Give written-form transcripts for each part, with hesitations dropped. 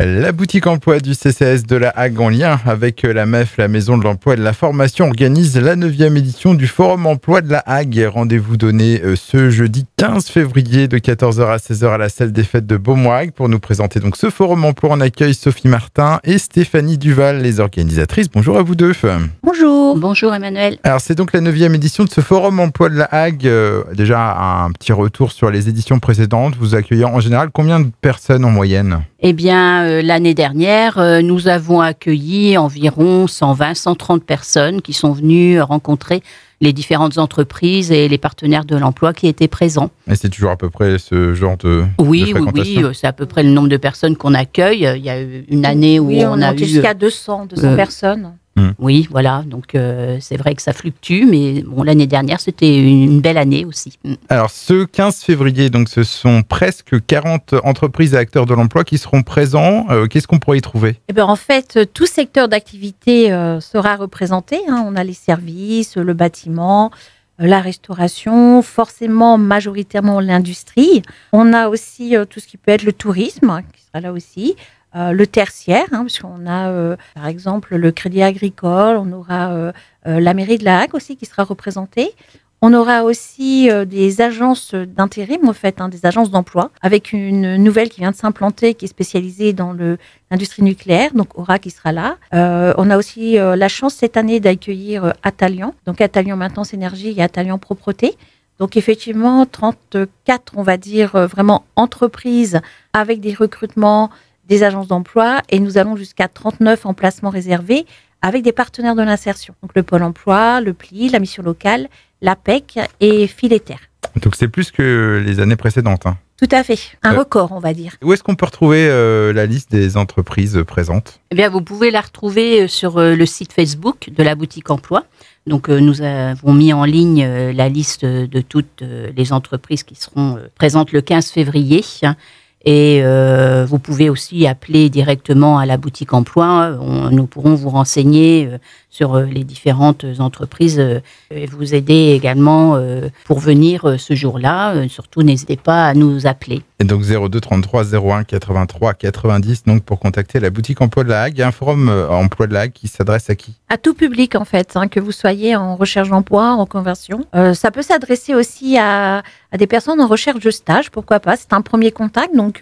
La boutique emploi du CCAS de la Hague, en lien avec la MEF, la Maison de l'Emploi et de la Formation, organise la 9e édition du Forum Emploi de la Hague. Rendez-vous donné ce jeudi 15 février de 14h à 16h à la salle des fêtes de Beaumont-Hague. Pour nous présenter donc ce Forum Emploi, on accueille Sophie Martin et Stéphanie Duval, les organisatrices. Bonjour à vous deux. Bonjour. Bonjour Emmanuel. Alors c'est donc la 9e édition de ce Forum Emploi de la Hague. Déjà un petit retour sur les éditions précédentes. Vous accueillez en général combien de personnes en moyenne ? Eh bien, l'année dernière, nous avons accueilli environ 120-130 personnes qui sont venues rencontrer les différentes entreprises et les partenaires de l'emploi qui étaient présents. Et c'est toujours à peu près ce genre de fréquentation ? Oui, c'est à peu près le nombre de personnes qu'on accueille. Il y a eu une année où on a eu jusqu'à 200 personnes. Oui, voilà, donc c'est vrai que ça fluctue, mais bon, l'année dernière, c'était une belle année aussi. Alors, ce 15 février, donc, ce sont presque 40 entreprises et acteurs de l'emploi qui seront présents. Qu'est-ce qu'on pourrait y trouver ? Eh bien, en fait, tout secteur d'activité sera représenté. On a les services, le bâtiment, la restauration, forcément, majoritairement l'industrie. On a aussi tout ce qui peut être le tourisme, qui sera là aussi. Le tertiaire, parce qu'on a par exemple le Crédit Agricole, on aura la mairie de La Hague aussi qui sera représentée. On aura aussi des agences d'intérim, en fait, des agences d'emploi, avec une nouvelle qui vient de s'implanter, qui est spécialisée dans l'industrie nucléaire, donc Aura qui sera là. On a aussi la chance cette année d'accueillir Atalian, donc Atalian Maintenance Énergie et Atalian Propreté. Donc effectivement, 34, on va dire, vraiment entreprises avec des recrutements, des agences d'emploi, et nous allons jusqu'à 39 emplacements réservés avec des partenaires de l'insertion. Donc le Pôle emploi, le PLI, la mission locale, l'APEC et Fileter. Donc c'est plus que les années précédentes. Tout à fait. Un record, on va dire. Où est-ce qu'on peut retrouver la liste des entreprises présentes ? Eh bien, vous pouvez la retrouver sur le site Facebook de la boutique emploi. Donc, nous avons mis en ligne la liste de toutes les entreprises qui seront présentes le 15 février. Et vous pouvez aussi appeler directement à la boutique emploi. Nous pourrons vous renseigner sur les différentes entreprises et vous aider également pour venir ce jour-là. Surtout, n'hésitez pas à nous appeler. Et donc 02 33 01 83 90 donc pour contacter la boutique emploi de la Hague. Il y a un forum emploi de la Hague qui s'adresse à qui ? À tout public en fait, que vous soyez en recherche d'emploi, en conversion. Ça peut s'adresser aussi à des personnes en recherche de stage, pourquoi pas. C'est un premier contact, donc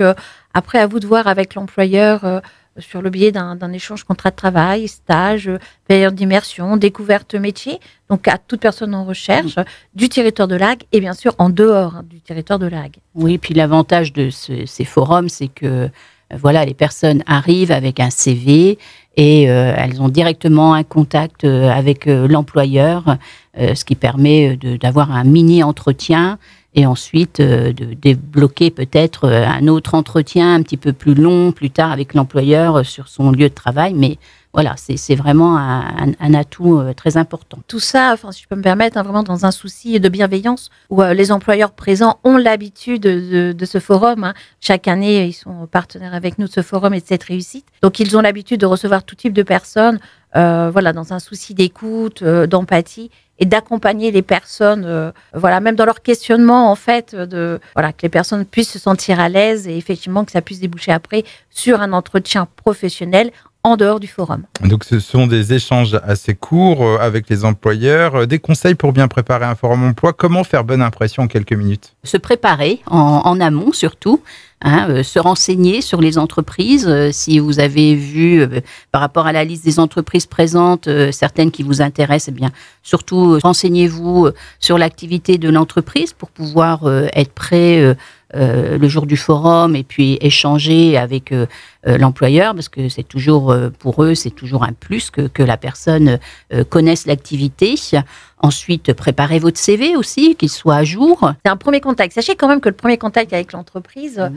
après à vous de voir avec l'employeur sur le biais d'un échange contrat de travail, stage, période d'immersion, découverte métier. Donc à toute personne en recherche du territoire de la Hague et bien sûr en dehors du territoire de la Hague. Oui, puis l'avantage de ces forums, c'est que voilà, les personnes arrivent avec un CV et elles ont directement un contact avec l'employeur, ce qui permet d'avoir un mini-entretien et ensuite de débloquer peut-être un autre entretien un petit peu plus long plus tard avec l'employeur sur son lieu de travail. Mais voilà, c'est vraiment un atout très important. Tout ça, si je peux me permettre, vraiment dans un souci de bienveillance où les employeurs présents ont l'habitude de ce forum. Chaque année, ils sont partenaires avec nous de ce forum et de cette réussite. Donc, ils ont l'habitude de recevoir tout type de personnes, dans un souci d'écoute, d'empathie et d'accompagner les personnes, même dans leur questionnement, en fait, que les personnes puissent se sentir à l'aise et effectivement que ça puisse déboucher après sur un entretien professionnel en dehors du forum. Donc ce sont des échanges assez courts avec les employeurs. Des conseils pour bien préparer un forum emploi. Comment faire bonne impression en quelques minutes ? Se préparer en amont surtout. Se renseigner sur les entreprises. Si vous avez vu par rapport à la liste des entreprises présentes, certaines qui vous intéressent, eh bien, surtout renseignez-vous sur l'activité de l'entreprise pour pouvoir être prêt le jour du forum et puis échanger avec l'employeur, parce que c'est toujours, pour eux, c'est toujours un plus que la personne connaisse l'activité. Ensuite, préparez votre CV aussi, qu'il soit à jour. C'est un premier contact. Sachez quand même que le premier contact avec l'entreprise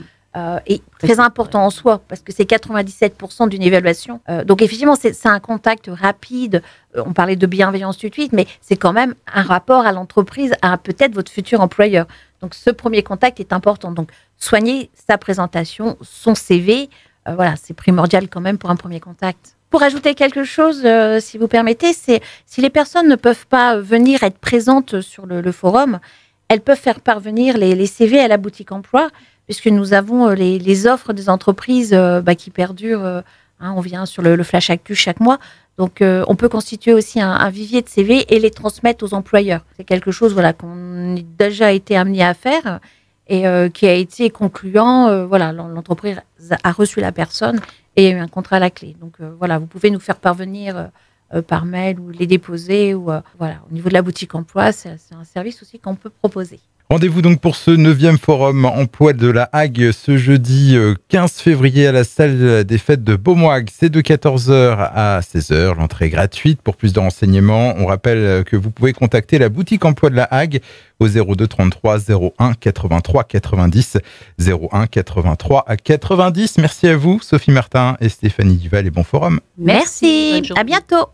est très important en soi, parce que c'est 97% d'une évaluation. Donc effectivement, c'est un contact rapide. On parlait de bienveillance tout de suite, mais c'est quand même un rapport à l'entreprise, à peut-être votre futur employeur. Donc ce premier contact est important. Donc soignez sa présentation, son CV. C'est primordial quand même pour un premier contact. Pour ajouter quelque chose, si vous permettez, c'est si les personnes ne peuvent pas venir être présentes sur le forum, elles peuvent faire parvenir les CV à la boutique emploi. puisque nous avons les offres des entreprises qui perdurent. On vient sur le Flash Actu chaque mois. Donc, on peut constituer aussi un vivier de CV et les transmettre aux employeurs. C'est quelque chose qu'on a déjà été amené à faire et qui a été concluant. L'entreprise a reçu la personne et il y a eu un contrat à la clé. Donc, vous pouvez nous faire parvenir par mail ou les déposer. Au niveau de la boutique emploi, c'est un service aussi qu'on peut proposer. Rendez-vous donc pour ce 9e forum emploi de la Hague ce jeudi 15 février à la salle des fêtes de Beaumois. C'est de 14h à 16h. L'entrée est gratuite. Pour plus de renseignements, on rappelle que vous pouvez contacter la boutique emploi de la Hague au 02 33 01 83 90 01 83 90. Merci à vous, Sophie Martin et Stéphanie Duval, et bon forum. Merci. À bientôt.